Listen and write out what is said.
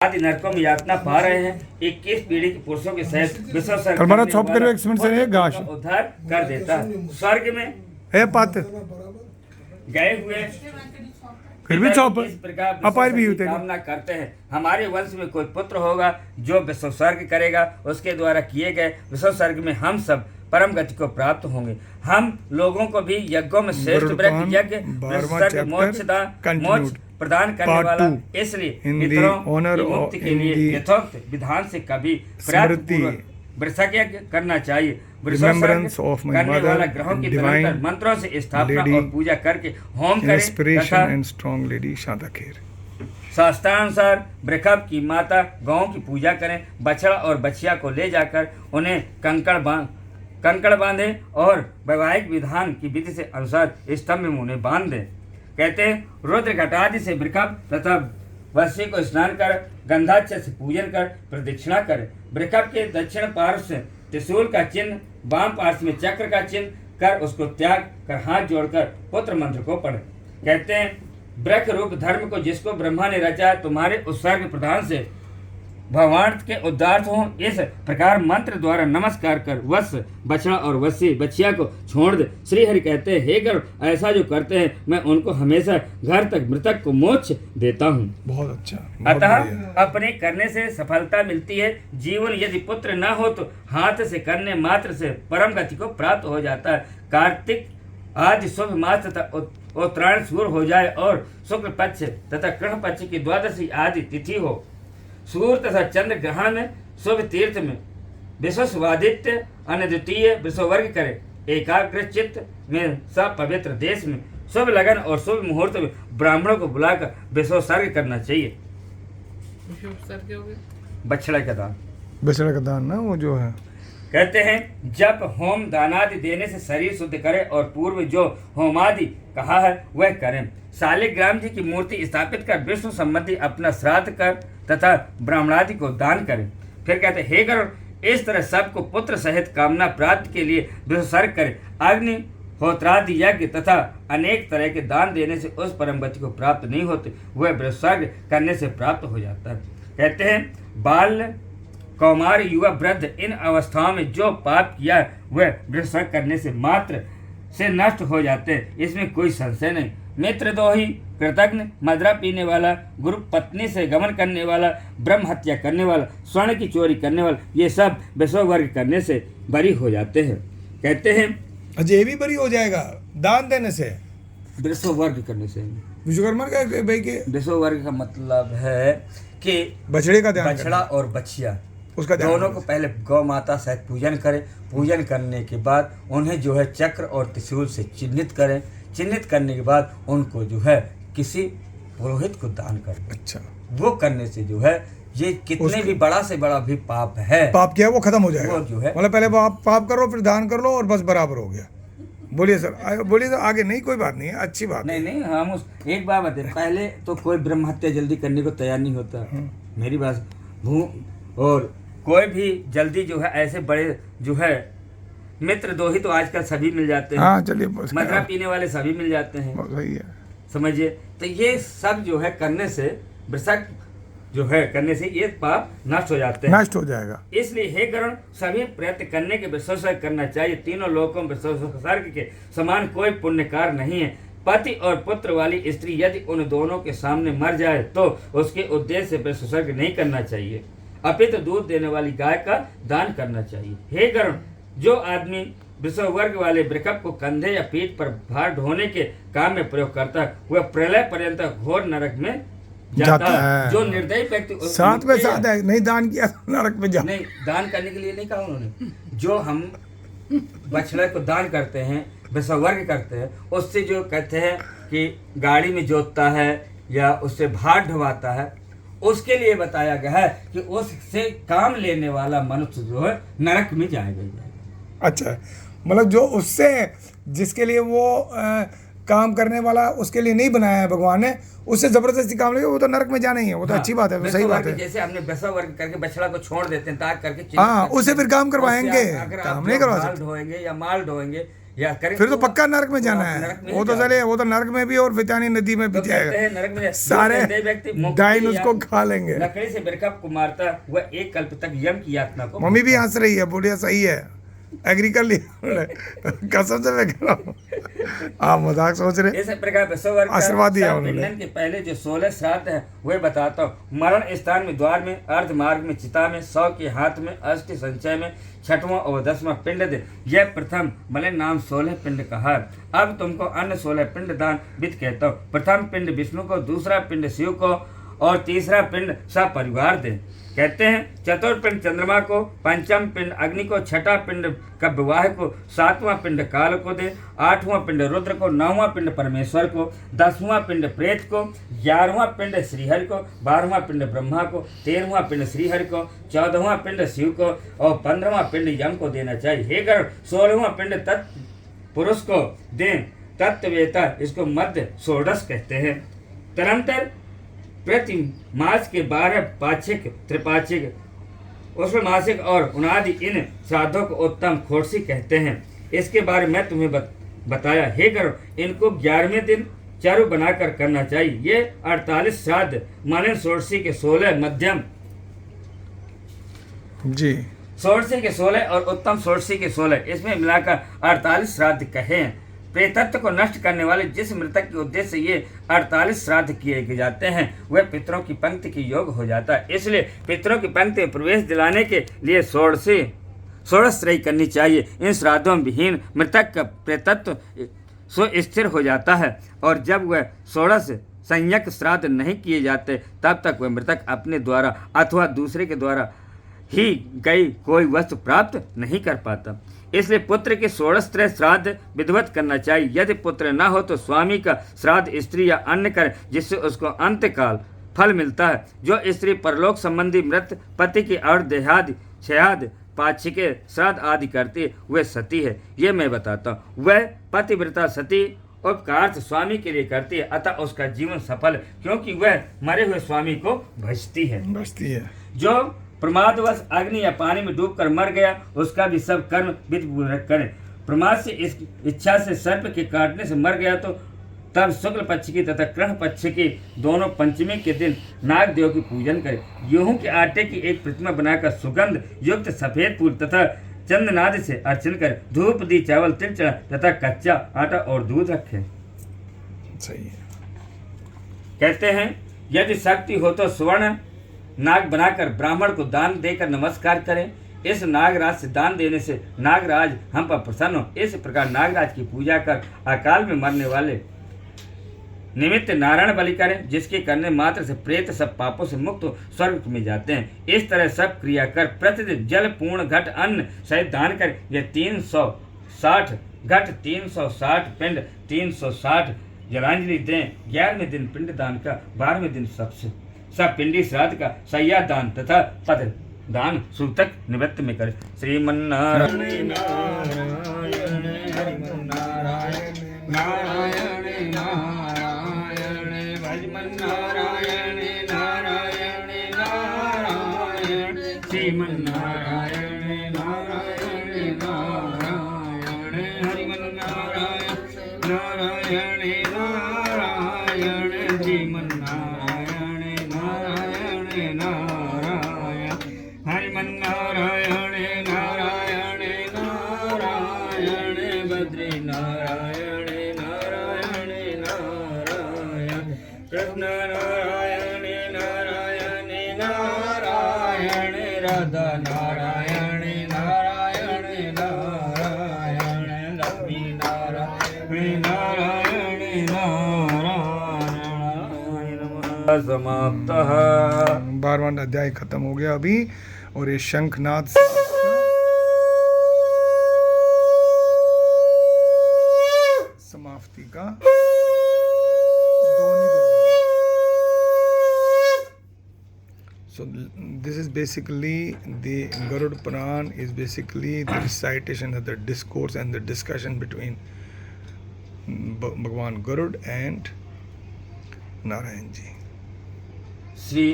आदि नरकों में यातना पा रहे हैं। 21 पीढ़ी के पुरुषों के सहित विश्व उद्धार कर देता है। स्वर्ग में गए हुए फिर भी चौप इस प्रकार अपार भी होते कामना करते हैं, हमारे वंश में कोई पुत्र होगा जो विश्व स्वर्ग करेगा, उसके द्वारा किए गए विश्व स्वर्ग में हम सब परम गति को प्राप्त होंगे। हम लोगों को भी यज्ञों में श्रेष्ठ ब्रह्म यज्ञ मोक्ष प्रदान करने वाला, इसलिए पितरों की मुक्ति के लिए यथोक्त विधान से कभी वृषयज्ञ करना चाहिए। करने वाला ग्रहों की निरंतर मंत्रों से स्थापना और पूजा करके होम करें। शास्त्रानुसार वृषभ की माता गौ की पूजा करें। बछड़ा और बछिया को ले जाकर उन्हें कंकड़ बांधे और वैवाहिक विधान की विधि से अनुसार स्तंभ में उन्हें बांध दें। कहते हैं रुद्र घटादि से वृषभ तथा वश्य को स्नान कर गंधाक्षर से पूजन कर प्रदक्षिणा करें। वृषभ के दक्षिण पार्श्व से त्रिशूल का चिन्ह, वाम पार्श्व में चक्र का चिन्ह कर उसको त्याग कर हाथ जोड़कर पुत्र मंत्र को पढ़े। कहते हैं वृक्ष रूप धर्म को जिसको ब्रह्मा ने रचा, तुम्हारे उत्सर्ग प्रधान से भगवान के उद्धार हो। इस प्रकार मंत्र द्वारा नमस्कार कर वत्स बछड़ा और वत्सी बछिया को छोड़ दे। श्री हरि कहते हैं हे गरुड़, ऐसा जो करते हैं मैं उनको हमेशा घर तक मृतक को मोक्ष देता हूँ। बहुत अच्छा। अतः अपने करने से सफलता मिलती है। जीवन यदि पुत्र न हो तो हाथ से करने मात्र से परम गति को प्राप्त हो जाता है। कार्तिक आदि शुभ मास तथा उत्तरायण सूर्य हो जाए और शुक्ल पक्ष तथा कृष्ण पक्ष की द्वादशी आदि तिथि हो, सूर्य तथा चंद्र ग्रहण में, शुभ तीर्थ में, विश्ववादित्य अनद्वितीय विश्ववर्ग करे, एकाग्र चित्त में, सब पवित्र देश में, शुभ लगन और शुभ मुहूर्त में ब्राह्मणों को बुलाकर विश्वसर्ग करना चाहिए। बछड़ा का दान ना वो जो है। कहते हैं जब होम दानादि देने से शरीर शुद्ध करे और पूर्व जो होमादि कहा है वह करें। शालिग्राम जी की मूर्ति स्थापित कर विष्णु संबंधी अपना श्राद्ध कर तथा ब्राह्मणादि को दान करें। फिर कहते हे गरुड़, इस तरह सबको पुत्र सहित कामना प्राप्ति के लिए विश्वसर्ग करें। अग्नि होत्रादि यज्ञ तथा अनेक तरह के दान देने से उस परम गति को प्राप्त नहीं होते, वह विश्वसर्ग करने से प्राप्त हो जाता है। कहते हैं बाल कौमार युवा वृद्ध इन अवस्थाओं में जो पाप किया वह विश्वसर्ग करने से मात्र से नष्ट हो जाते हैं, इसमें कोई संशय नहीं। मित्रद्रोही, कृतज्ञ, मदिरा पीने वाला, गुरु पत्नी से गमन करने वाला, ब्रह्म हत्या करने वाला, स्वर्ण की चोरी करने वाला, ये सब विश्ववर्ग करने से बरी हो जाते हैं। कहते हैं अजय भी बरी हो जाएगा दान देने से, विश्ववर्ग करने से। विश्वकर्मा का भाई के विश्ववर्ग का मतलब है कि बछड़े का ध्यान, बछड़ा और बछिया उसका दोनों को पहले गौ माता सहित पूजन करें। पूजन करने के बाद उन्हें जो है चक्र और त्रिशूल से चिन्हित करें। चिन्हित करने के बाद उनको जो है किसी पुरोहित को दान करें। अच्छा, वो करने से जो है ये कितने भी बड़ा से बड़ा भी पाप है, पाप किया वो खत्म हो जाएगा। वो जो है मतलब पहले पाप करो फिर दान कर लो और बस बराबर हो गया। बोलिए सर, बोलिए सर, आगे नहीं कोई बात नहीं है, अच्छी बात नहीं हम एक बात बताए, पहले तो कोई ब्रह्म हत्या जल्दी करने को तैयार नहीं होता। मेरी बात और कोई भी जल्दी जो है ऐसे बड़े जो है मित्रद्रोही तो आजकल सभी मिल जाते हैं। हाँ, चलिए मदिरा पीने वाले सभी मिल जाते हैं, सही है, समझिए। तो ये सब जो है करने से वृषक जो है करने से ये पाप नष्ट हो जाते हैं, नष्ट हो जाएगा। इसलिए हे गरुड़, सभी प्रयत्न करने के विश्वसर्ग करना चाहिए। तीनों लोकों में विश्वसर्ग के समान कोई पुण्यकार नहीं है। पति और पुत्र वाली स्त्री यदि उन दोनों के सामने मर जाए तो उसके उद्देश्य से विश्वसर्ग नहीं करना चाहिए, अपितु दूध देने वाली गाय का दान करना चाहिए। हे गरुड़, जो आदमी विश्ववर्ग वाले वृषभ को कंधे या पीठ पर भार ढोने के काम में प्रयोग करता है वह प्रलय पर्यंत घोर नरक में जाता है। जो निर्दयी व्यक्ति साथ में साथ है, नहीं दान किया नरक में जा। नहीं, दान करने के लिए नहीं कहा उन्होंने। जो हम बछड़े को दान करते हैं, विश्ववर्ग करते हैं, उससे जो कहते हैं कि गाड़ी में जोतता है या उससे भार ढवाता है, उसके लिए बताया गया है कि उससे काम लेने वाला मनुष्य जो है नरक में जाएगा। अच्छा, मतलब जो उससे जिसके लिए वो काम करने वाला उसके लिए नहीं बनाया है भगवान ने, उससे जबरदस्ती काम लेगा वो तो नरक में जाना ही है। वो तो अच्छी बात है, सही बात है। जैसे हमने विश्ववर्ग करके बछड़ा को छोड़ देते हैं ताक करके, हाँ, उससे फिर काम करवाएंगे, अगर काम नहीं करवा सकते, ढोएंगे या माल ढोएंगे या करें फिर तो पक्का नरक में जाना नरक में है। ही वो तो चले, वो तो नरक में भी और फितानी नदी में भी तो कहते हैं जाएगा। नरक में सारे जो व्यक्ति मुक्ति डाइन या उसको खा लेंगे। लकड़ी से बिरकप को मारता वह एक कल्प तक यम की यातना को मम्मी भी हंस रही है, बोलिए सही है, एग्री कर लिया कसम से मैं कह रहा हूँ, आप मजाक सोच रहे। इस प्रकार विश्ववर्ग का आशीर्वाद दिया सब उन्होंने। पिंडन के पहले जो 16 श्राद्ध है वह बताता हूँ। मरण स्थान में, द्वार में, अर्ध मार्ग में, चिता में, 100 के हाथ में, अष्ट संचय में, 6वां और 10वां पिंड दे। यह प्रथम भले नाम 16 पिंड कहा। अब तुमको अन्य 16 पिंड दान विद कहता हूँ। प्रथम पिंड विष्णु को, दूसरा पिंड शिव को और तीसरा पिंड सब परिवार दे। कहते हैं चतुर्थ पिंड चंद्रमा को, पंचम पिंड अग्नि को, छठा पिंड कव्यवाह को, 7वां पिंड काल को दे, 8वां पिंड रुद्र को, 9वां पिंड परमेश्वर को, 10वां पिंड प्रेत को, 11वां पिंड श्रीहरि को, 12वां पिंड ब्रह्मा को, 13वां पिंड श्रीहरि को, 14वां पिंड शिव को और 15वां पिंड यम को देना चाहिए। हे गरुड़, 16वां पिंड तत्व पुरुष को दें। तत्ववेता इसको मध्य षोडश कहते हैं। तदनंतर प्रति मास के 12 पाक्षिक, त्रिपाक्षिक, उसमें मासिक और उनादि इन श्राद्धों को उत्तम खोड़सी कहते हैं। इसके बारे में तुम्हें बताया। हे करो, इनको 11वें दिन चारु बनाकर करना चाहिए। ये 48 श्राद्ध माने षोडशी के 16 मध्यम जी, षोडशी के 16 और उत्तम षोडशी के 16, इसमें मिलाकर 48 श्राद्ध कहे हैं। प्रेतत्व को नष्ट करने वाले जिस मृतक के उद्देश्य से ये 48 श्राद्ध किए जाते हैं वह पितरों की पंक्ति के योग हो जाता है। इसलिए पितरों की पंक्ति में प्रवेश दिलाने के लिए षोडश करनी चाहिए। इन श्राद्धों विहीन मृतक का प्रेतत्व सुस्थिर हो जाता है और जब वह षोडश संयक श्राद्ध नहीं किए जाते तब तक वह मृतक अपने द्वारा अथवा दूसरे के द्वारा ही गई कोई वस्तु प्राप्त नहीं कर पाता। इसलिए पुत्र के 16 श्राद्ध विधिवत करना चाहिए। यदि पुत्र न हो तो स्वामी का श्राद्ध स्त्री या अन्य करे जिससे उसको अंतकाल फल मिलता है। जो स्त्री परलोक संबंधी मृत पति की और देहादि छयाद पाक्षिके श्राद्ध आदि करती है वह सती है। ये मैं बताता हूँ। वह पतिव्रता सती उपकार स्वामी के लिए करती है, अतः उसका जीवन सफल क्योंकि वह मरे हुए स्वामी को भजती है। जो प्रमादवश अग्नि या पानी में डूबकर मर गया उसका भी सब कर्म विधिपूर्वक करें। प्रमाद से इस इच्छा से सर्प के काटने से मर गया तो तब शुक्ल पक्ष की तथा कृष्ण पक्ष की दोनों पंचमी के दिन नाग देव की पूजन करें। गेहूं के आटे की एक प्रतिमा बनाकर सुगंध युक्त सफेद फूल तथा चंदनाद से अर्चन करें। धूप दी, चावल, तिल चढ़ा तथा कच्चा आटा और दूध रखें। सही है। कहते हैं यदि शक्ति हो तो स्वर्ण नाग बनाकर ब्राह्मण को दान देकर नमस्कार करें। इस नागराज से दान देने से नागराज हम पर प्रसन्न हो। इस प्रकार नागराज की पूजा कर अकाल में मरने वाले निमित्त नारायण बलि करें, जिसके करने मात्र से प्रेत सब पापों से मुक्त हो स्वर्ग में जाते हैं। इस तरह सब क्रिया कर प्रतिदिन जल पूर्ण घट अन्न सहित दान करें। यह 360 घट 360 पिंड 360 जलांजलि दें। 11वें दिन पिंड दान का, 12वें दिन सब पिंडी श्राद्ध का, सैया दान तथा पद दान सूतक निवृत्त में करें। श्रीमन्नारायण नारायण हरिमन्नारायण नारायण नारायण भजमन्नारायण नारायण नारायण श्रीमन्नारायण नारायण नारायण हरिमन्नारायण नारायण नारायण श्रीमन्नारायण नारायण नारायण हरिमन्नारायण नारायण नारायण बद्री नारायण नारायण नारायण कृष्ण नारायण नारायण नारायण राधा नारायण नारायण नारायण लक्ष्मी नारायण नारायण नारायण। समाप्त। 12वां अध्याय खत्म हो गया अभी, और ये शंखनाद समाप्ति का ध्वनि दे रहा है। So this is basically the Garud Puran is basically the recitation of the discourse and the discussion between Bhagwan Garud and Narayan ji. Shri